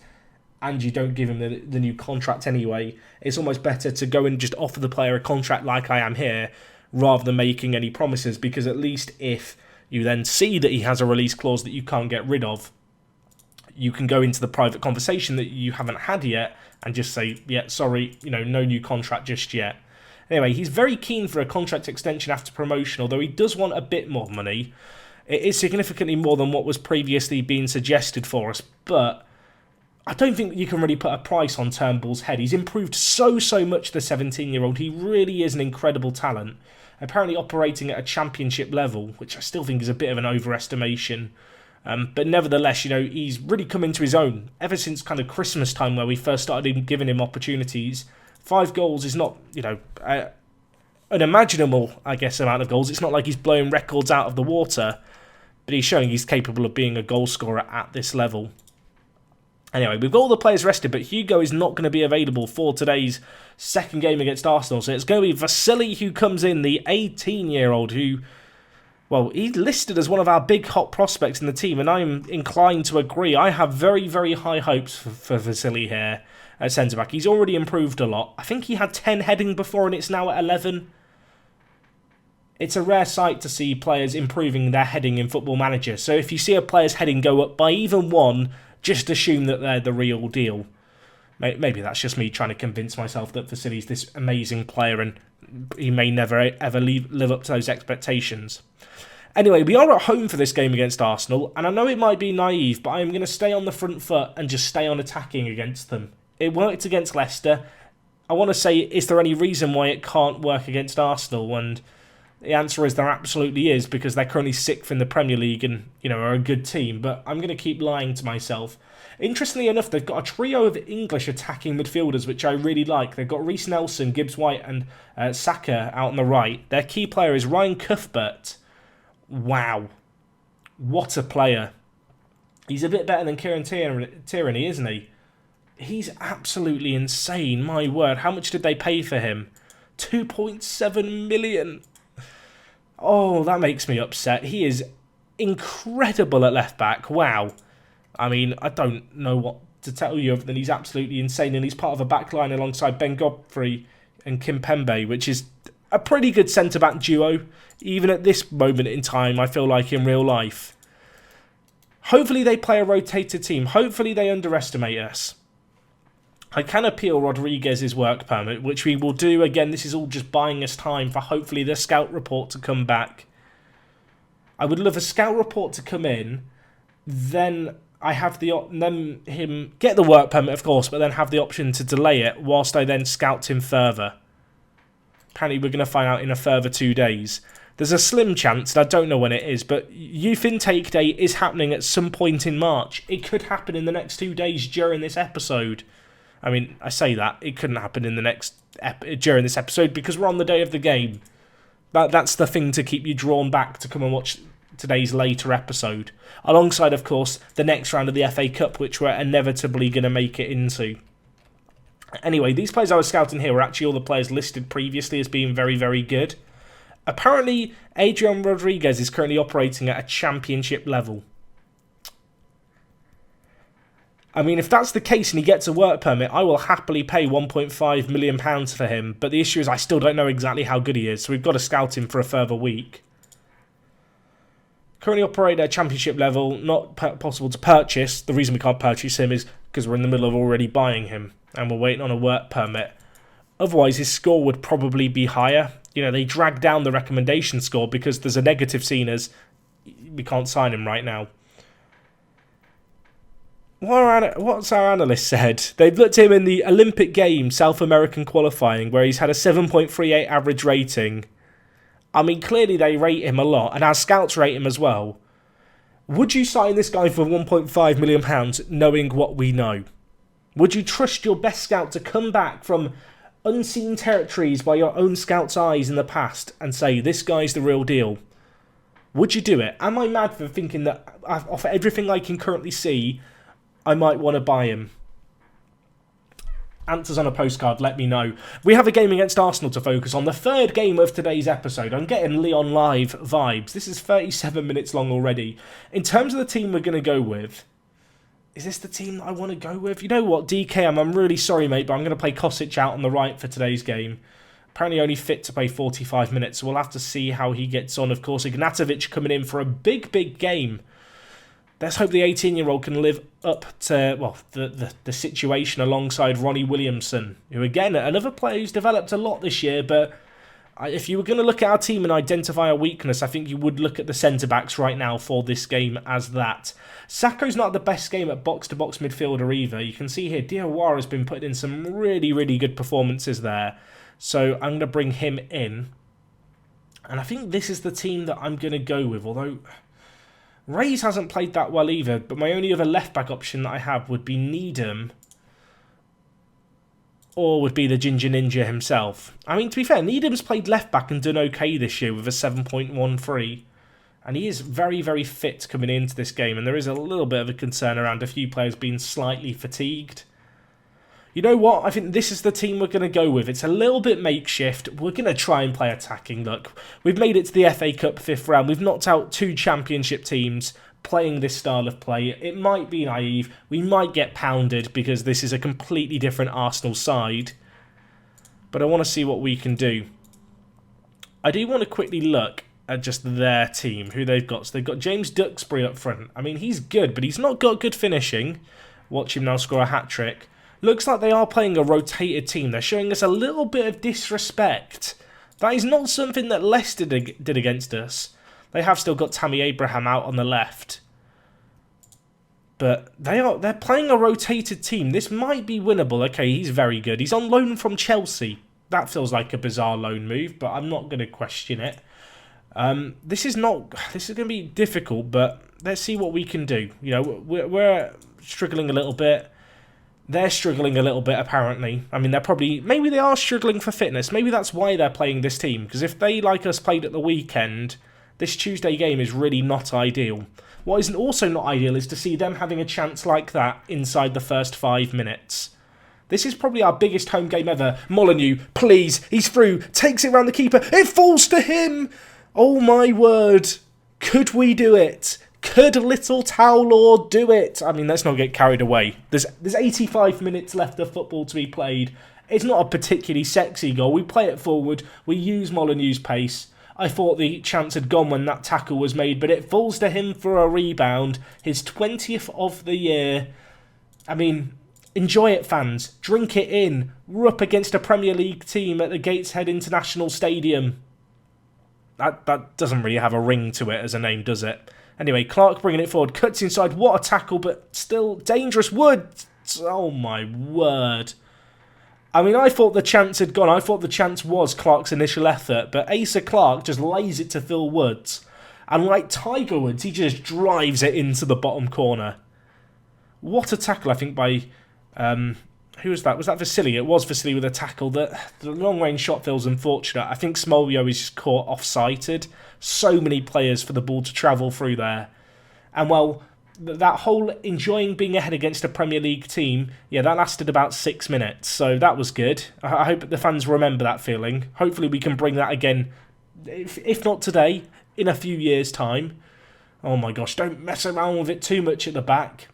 and you don't give him the new contract anyway. It's almost better to go and just offer the player a contract like I am here rather than making any promises, because at least if you then see that he has a release clause that you can't get rid of, you can go into the private conversation that you haven't had yet and just say, yeah, sorry, no new contract just yet. Anyway, he's very keen for a contract extension after promotion, although he does want a bit more money. It is significantly more than what was previously being suggested for us, but I don't think you can really put a price on Turnbull's head. He's improved so much, the 17-year-old. He really is an incredible talent. Apparently operating at a championship level, which I still think is a bit of an overestimation. But nevertheless, he's really come into his own ever since kind of Christmas time, where we first started giving him opportunities. 5 goals is not, an unimaginable, I guess, amount of goals. It's not like he's blowing records out of the water, but he's showing he's capable of being a goal scorer at this level. Anyway, we've got all the players rested, but Hugo is not going to be available for today's second game against Arsenal. So it's going to be Vasily who comes in, the 18-year-old who, well, he's listed as one of our big hot prospects in the team, and I'm inclined to agree. I have very, very high hopes for Vasily here at centre-back. He's already improved a lot. I think he had 10 heading before, and it's now at 11. It's a rare sight to see players improving their heading in Football Manager. So if you see a player's heading go up by even 1, just assume that they're the real deal. Maybe that's just me trying to convince myself that Vasily's this amazing player and he may never ever live up to those expectations. Anyway, we are at home for this game against Arsenal, and I know it might be naive, but I am going to stay on the front foot and just stay on attacking against them. It worked against Leicester. I want to say, is there any reason why it can't work against Arsenal? And the answer is there absolutely is, because they're currently 6th in the Premier League and, are a good team. But I'm going to keep lying to myself. Interestingly enough, they've got a trio of English attacking midfielders, which I really like. They've got Reece Nelson, Gibbs White and Saka out on the right. Their key player is Ryan Cuthbert. Wow. What a player. He's a bit better than Kieran Tierney, isn't he? He's absolutely insane, my word. How much did they pay for him? 2.7 million. Oh, that makes me upset. He is incredible at left back. Wow. I mean, I don't know what to tell you other than he's absolutely insane. And he's part of a back line alongside Ben Godfrey and Kimpembe, which is a pretty good centre-back duo. Even at this moment in time, I feel like in real life. Hopefully they play a rotated team. Hopefully they underestimate us. I can appeal Rodriguez's work permit, which we will do. Again, this is all just buying us time for hopefully the scout report to come back. I would love a scout report to come in, then I have then him get the work permit, of course, but then have the option to delay it whilst I then scout him further. Apparently we're going to find out in a further 2 days. There's a slim chance, and I don't know when it is, but Youth Intake Day is happening at some point in March. It could happen in the next 2 days during this episode. I mean, I say that. It couldn't happen in the during this episode because we're on the day of the game. That's the thing to keep you drawn back to come and watch today's later episode. Alongside, of course, the next round of the FA Cup, which we're inevitably going to make it into. Anyway, these players I was scouting here were actually all the players listed previously as being very, very good. Apparently, Adrian Rodriguez is currently operating at a championship level. I mean, if that's the case and he gets a work permit, I will happily pay £1.5 million for him. But the issue is I still don't know exactly how good he is, so we've got to scout him for a further week. Currently operate at championship level, not possible to purchase. The reason we can't purchase him is because we're in the middle of already buying him and we're waiting on a work permit. Otherwise, his score would probably be higher. They drag down the recommendation score because there's a negative seen as we can't sign him right now. What's our analyst said? They've looked at him in the Olympic Games South American qualifying where he's had a 7.38 average rating. I mean, clearly they rate him a lot, and our scouts rate him as well. Would you sign this guy for £1.5 million knowing what we know? Would you trust your best scout to come back from unseen territories by your own scout's eyes in the past and say, this guy's the real deal? Would you do it? Am I mad for thinking that off everything I can currently see, I might want to buy him? Answers on a postcard, let me know. We have a game against Arsenal to focus on. The third game of today's episode. I'm getting Leon Live vibes. This is 37 minutes long already. In terms of the team we're going to go with, is this the team that I want to go with? You know what, DKM, I'm really sorry, mate, but I'm going to play Kosic out on the right for today's game. Apparently only fit to play 45 minutes, so we'll have to see how he gets on. Of course, Ignatovic coming in for a big, big game. Let's hope the 18-year-old can live up to, well, the situation alongside Ronnie Williamson, who, again, another player who's developed a lot this year, but if you were going to look at our team and identify a weakness, I think you would look at the centre-backs right now for this game as that. Sakho's not the best game at box-to-box midfielder either. You can see here, Diawara has been putting in some really, really good performances there. So I'm going to bring him in. And I think this is the team that I'm going to go with, although Reyes hasn't played that well either, but my only other left-back option that I have would be Needham, or would be the Ginger Ninja himself. I mean, to be fair, Needham's played left-back and done okay this year with a 7.13, and he is very, very fit coming into this game, and there is a little bit of a concern around a few players being slightly fatigued. You know what? I think this is the team we're going to go with. It's a little bit makeshift. We're going to try and play attacking. Look, we've made it to the FA Cup 5th round. We've knocked out 2 championship teams playing this style of play. It might be naive. We might get pounded because this is a completely different Arsenal side. But I want to see what we can do. I do want to quickly look at just their team, who they've got. So they've got James Duxbury up front. I mean, he's good, but he's not got good finishing. Watch him now score a hat-trick. Looks like they are playing a rotated team. They're showing us a little bit of disrespect. That is not something that Leicester did against us. They have still got Tammy Abraham out on the left. But they're playing a rotated team. This might be winnable. Okay, he's very good. He's on loan from Chelsea. That feels like a bizarre loan move, but I'm not going to question it. This is going to be difficult, but let's see what we can do. You know, we're struggling a little bit. They're struggling a little bit, apparently. I mean, maybe they are struggling for fitness. Maybe that's why they're playing this team. Because if they, like us, played at the weekend, this Tuesday game is really not ideal. What isn't also not ideal is to see them having a chance like that inside the first 5 minutes. This is probably our biggest home game ever. Molyneux, please, he's through, takes it round the keeper. It falls to him! Oh my word. Could we do it? Could little Towlaw do it? I mean, let's not get carried away. There's 85 minutes left of football to be played. It's not a particularly sexy goal. We play it forward. We use Molyneux's pace. I thought the chance had gone when that tackle was made, but it falls to him for a rebound. His 20th of the year. I mean, enjoy it, fans. Drink it in. We're up against a Premier League team at the Gateshead International Stadium. That doesn't really have a ring to it as a name, does it? Anyway, Clark bringing it forward. Cuts inside. What a tackle, but still dangerous. Woods. Oh, my word. I mean, I thought the chance had gone. I thought the chance was Clark's initial effort, but Asa Clark just lays it to Phil Woods. And like Tiger Woods, he just drives it into the bottom corner. What a tackle, I think, by... who was that? Was that Vasily? It was Vasily with a tackle. The long-range shot feels unfortunate. I think Smolio is just caught off-sighted. So many players for the ball to travel through there. And, well... that whole enjoying being ahead against a Premier League team, yeah, that lasted about 6 minutes, so that was good. I hope the fans remember that feeling. Hopefully we can bring that again, if not today, in a few years' time. Oh my gosh, don't mess around with it too much at the back.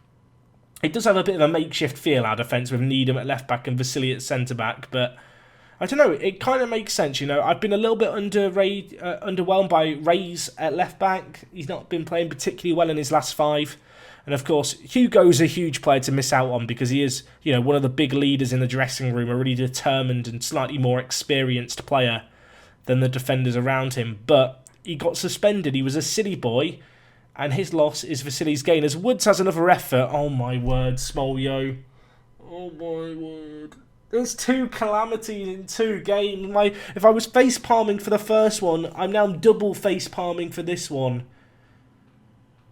It does have a bit of a makeshift feel, our defence, with Needham at left-back and Vasily at centre-back, but... I don't know, it kind of makes sense, you know. I've been a little bit underwhelmed by Reyes at left-back. He's not been playing particularly well in his last 5. And of course, Hugo's a huge player to miss out on because he is, you know, one of the big leaders in the dressing room, a really determined and slightly more experienced player than the defenders around him. But he got suspended. He was a silly boy, and his loss is Vasily's gain. As Woods has another effort. Oh my word, Smolio. Oh my word. There's 2 calamities in 2 games. If I was face-palming for the first one, I'm now double face-palming for this one.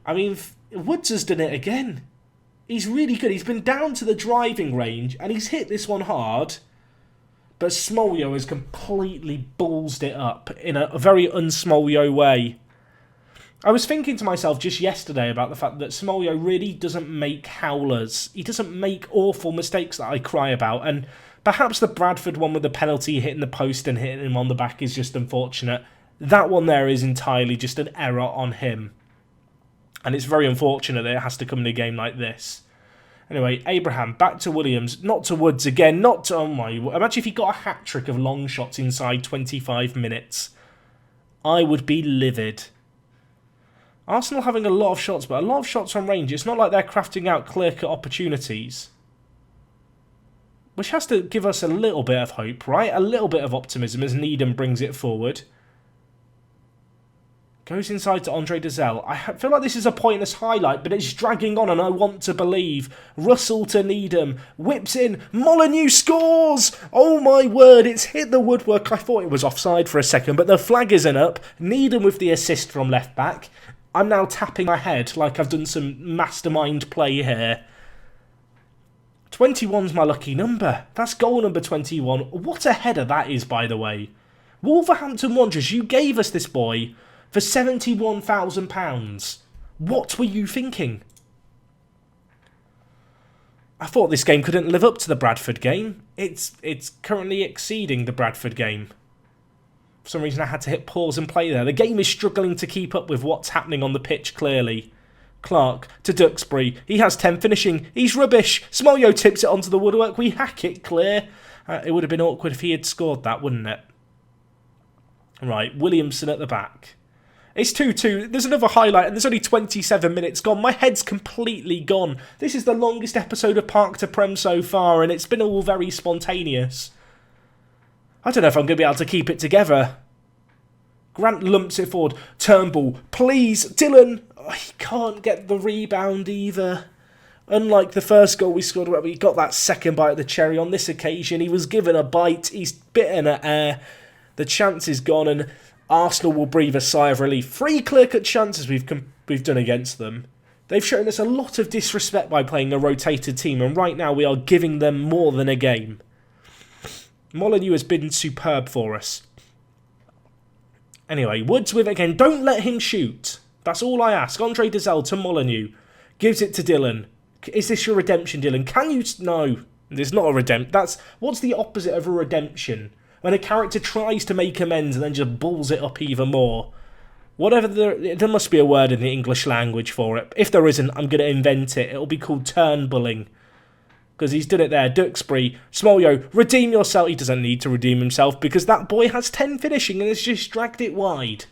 I mean, Woods has done it again. He's really good. He's been down to the driving range, and he's hit this one hard. But Smolio has completely ballsed it up in a very un-Smolio way. I was thinking to myself just yesterday about the fact that Smolio really doesn't make howlers. He doesn't make awful mistakes that I cry about, and perhaps the Bradford one with the penalty hitting the post and hitting him on the back is just unfortunate. That one there is entirely just an error on him. And it's very unfortunate that it has to come in a game like this. Anyway, Abraham, back to Williams, not to Woods again, not to... Oh my... Imagine if he got a hat-trick of long shots inside 25 minutes. I would be livid. Arsenal having a lot of shots, but a lot of shots on range. It's not like they're crafting out clear-cut opportunities. Which has to give us a little bit of hope, right? A little bit of optimism as Needham brings it forward. Goes inside to Andre Dazelle. I feel like this is a pointless highlight, but it's dragging on and I want to believe. Russell to Needham. Whips in. Molyneux scores! Oh my word, it's hit the woodwork. I thought it was offside for a second, but the flag isn't up. Needham with the assist from left back. I'm now tapping my head like I've done some mastermind play here. 21's my lucky number. That's goal number 21. What a header that is, by the way. Wolverhampton Wanderers, you gave us this boy for £71,000. What were you thinking? I thought this game couldn't live up to the Bradford game. It's currently exceeding the Bradford game. For some reason I had to hit pause and play there. The game is struggling to keep up with what's happening on the pitch, clearly. Clark to Duxbury. He has 10 finishing. He's rubbish. Smolio tips it onto the woodwork. We hack it clear. It would have been awkward if he had scored that, wouldn't it? Right, Williamson at the back. It's 2-2. There's another highlight, and there's only 27 minutes gone. My head's completely gone. This is the longest episode of Park to Prem so far, and it's been all very spontaneous. I don't know if I'm going to be able to keep it together. Grant lumps it forward. Turnbull, please, Dylan. Oh, he can't get the rebound either. Unlike the first goal we scored, where we got that second bite of the cherry, on this occasion he was given a bite, he's bitten at air, the chance is gone, and Arsenal will breathe a sigh of relief. 3 clear-cut chances we've done against them. They've shown us a lot of disrespect by playing a rotated team, and right now we are giving them more than a game. Molineux has been superb for us. Anyway, Woods with it again. Don't let him shoot. That's all I ask. Andre Dizelle to Molineux. Gives it to Dylan. Is this your redemption, Dylan? Can you... No, there's not a redemption. What's the opposite of a redemption? When a character tries to make amends and then just balls it up even more. Whatever there must be a word in the English language for it. If there isn't, I'm going to invent it. It'll be called turnbulling. Because he's done it there. Duxbury, Smolio, redeem yourself. He doesn't need to redeem himself because that boy has 10 finishing and has just dragged it wide.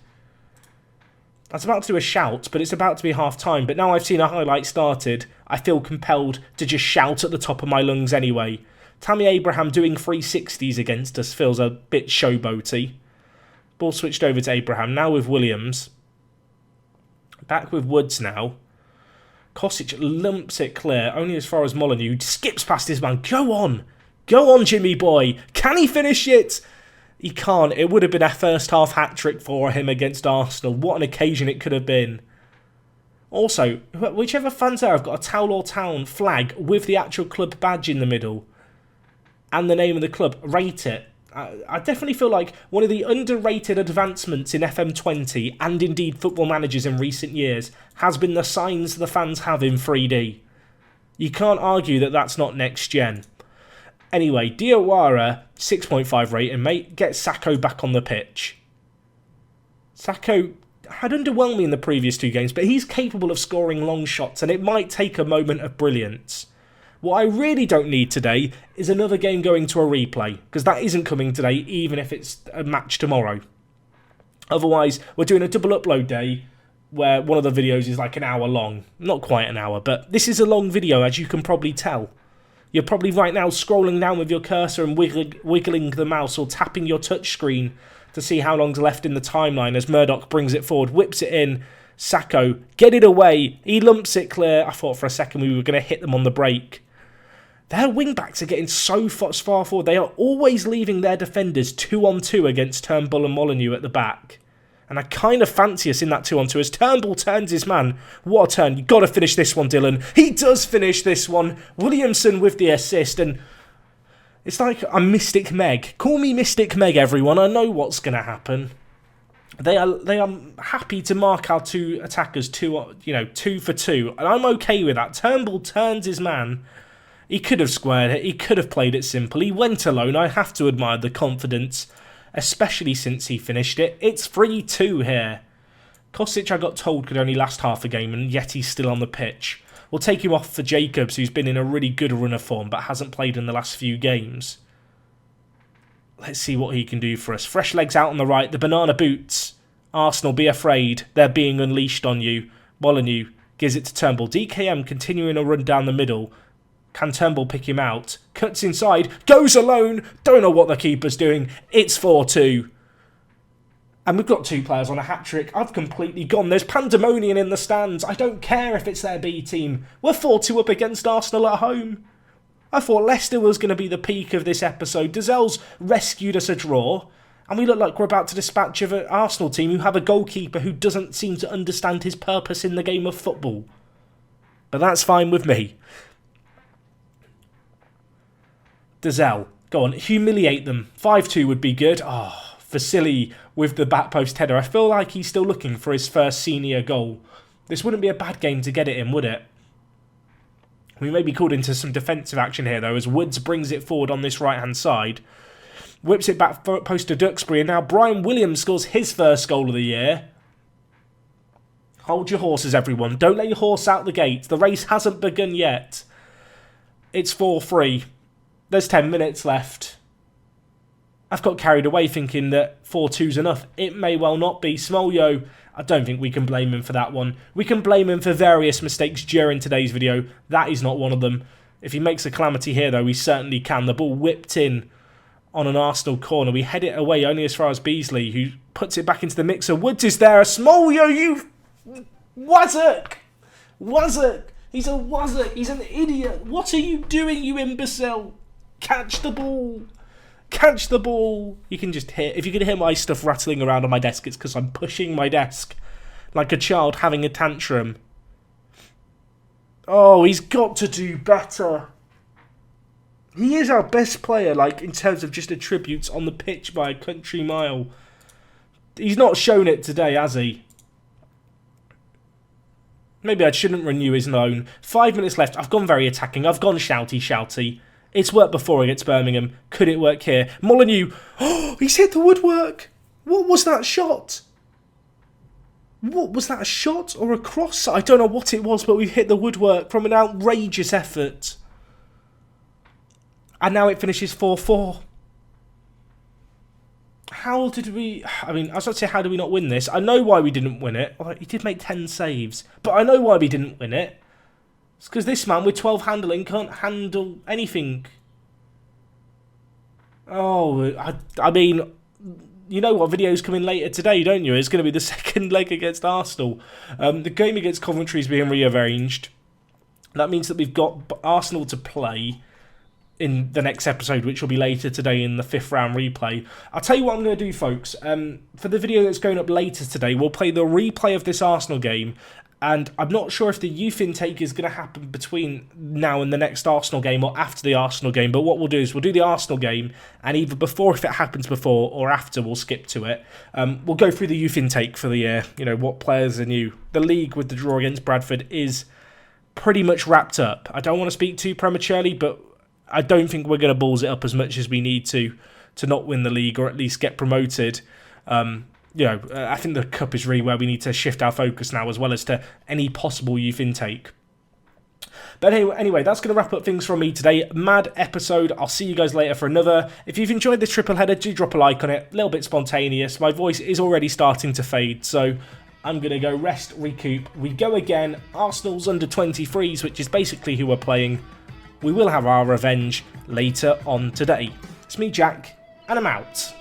I was about to do a shout, but it's about to be half-time. But now I've seen a highlight started, I feel compelled to just shout at the top of my lungs anyway. Tammy Abraham doing 360s against us feels a bit showboaty. Ball switched over to Abraham, now with Williams. Back with Woods now. Kosic lumps it clear, only as far as Molineux. Skips past his man. Go on! Go on, Jimmy boy! Can he finish it? He can't. It would have been a first half hat-trick for him against Arsenal. What an occasion it could have been. Also, whichever fans there have got a Towel or Town flag with the actual club badge in the middle and the name of the club, rate it. I definitely feel like one of the underrated advancements in FM20 and indeed Football Managers in recent years has been the signs the fans have in 3D. You can't argue that that's not next gen. Anyway, Diawara, 6.5 rating, mate. Get Sakho back on the pitch. Sakho had underwhelmed me in the previous 2 games, but he's capable of scoring long shots, and it might take a moment of brilliance. What I really don't need today is another game going to a replay, because that isn't coming today, even if it's a match tomorrow. Otherwise, we're doing a double upload day, where one of the videos is like an hour long. Not quite an hour, but this is a long video, as you can probably tell. You're probably right now scrolling down with your cursor and wiggling the mouse or tapping your touchscreen to see how long's left in the timeline as Murdoch brings it forward, whips it in. Sakho, get it away. He lumps it clear. I thought for a second we were going to hit them on the break. Their wing-backs are getting so far forward. They are always leaving their defenders 2-on-2 against Turnbull and Molineux at the back. And I kind of fancy us in that 2-on-2 as Turnbull turns his man. What a turn. You've got to finish this one, Dylan. He does finish this one. Williamson with the assist. And it's like I'm Mystic Meg. Call me Mystic Meg, everyone. I know what's going to happen. They are happy to mark our 2 attackers 2 for 2. And I'm okay with that. Turnbull turns his man. He could have squared it. He could have played it simple. He went alone. I have to admire the confidence, especially since he finished it. It's 3-2 here. Kosic, I got told, could only last half a game, and yet he's still on the pitch. We'll take him off for Jacobs, who's been in a really good run of form, but hasn't played in the last few games. Let's see what he can do for us. Fresh legs out on the right. The banana boots. Arsenal, be afraid. They're being unleashed on you. Molineux gives it to Turnbull. DKM continuing a run down the middle. Can Turnbull pick him out? Cuts inside. Goes alone. Don't know what the keeper's doing. It's 4-2. And we've got 2 players on a hat-trick. I've completely gone. There's pandemonium in the stands. I don't care if it's their B team. We're 4-2 up against Arsenal at home. I thought Leicester was going to be the peak of this episode. Dizelle's rescued us a draw. And we look like we're about to dispatch of an Arsenal team who have a goalkeeper who doesn't seem to understand his purpose in the game of football. But that's fine with me. Dizelle, go on, humiliate them. 5-2 would be good. Oh, Vasily with the back post header. I feel like he's still looking for his first senior goal. This wouldn't be a bad game to get it in, would it? We may be called into some defensive action here, though, as Woods brings it forward on this right-hand side. Whips it back post to Duxbury, and now Brian Williams scores his first goal of the year. Hold your horses, everyone. Don't let your horse out the gate. The race hasn't begun yet. It's 4-3. There's 10 minutes left. I've got carried away thinking that 4-2's enough. It may well not be. Smolio, I don't think we can blame him for that one. We can blame him for various mistakes during today's video. That is not one of them. If he makes a calamity here, though, he certainly can. The ball whipped in on an Arsenal corner. We head it away only as far as Beasley, who puts it back into the mixer. Woods is there. A small you Wazzock! Wazzock! He's a Wazzock! He's an idiot! What are you doing, you imbecile? Catch the ball! Catch the ball! You can just hear... If you can hear my stuff rattling around on my desk, it's because I'm pushing my desk like a child having a tantrum. Oh, he's got to do better. He is our best player, like, in terms of just attributes on the pitch by a country mile. He's not shown it today, has he? Maybe I shouldn't renew his loan. 5 minutes left. I've gone very attacking. I've gone shouty. It's worked before against Birmingham. Could it work here? Molyneux. Oh, he's hit the woodwork. What was that shot? What was that, a shot or a cross? I don't know what it was, but we've hit the woodwork from an outrageous effort. And now it finishes 4-4. How did we... I mean, I was about to say, how did we not win this? I know why we didn't win it. Well, he did make 10 saves. But I know why we didn't win it. It's because this man with 12 handling can't handle anything. Oh, I mean... You know what video's coming later today, don't you? It's going to be the second leg against Arsenal. The game against Coventry is being rearranged. That means that we've got Arsenal to play in the next episode, which will be later today in the 5th round replay. I'll tell you what I'm going to do, folks. For the video that's going up later today, we'll play the replay of this Arsenal game. And I'm not sure if the youth intake is going to happen between now and the next Arsenal game or after the Arsenal game. But what we'll do is we'll do the Arsenal game, and either before, if it happens before, or after, we'll skip to it. We'll go through the youth intake for the year. You know, what players are new. The league with the draw against Bradford is pretty much wrapped up. I don't want to speak too prematurely, but I don't think we're going to balls it up as much as we need to not win the league or at least get promoted. I think the cup is really where we need to shift our focus now, as well as to any possible youth intake. But anyway, that's going to wrap up things from me today. Mad episode. I'll see you guys later for another. If you've enjoyed this triple header, do drop a like on it. A little bit spontaneous. My voice is already starting to fade, so I'm going to go rest, recoup. We go again. Arsenal's under 23s, which is basically who we're playing. We will have our revenge later on today. It's me, Jack, and I'm out.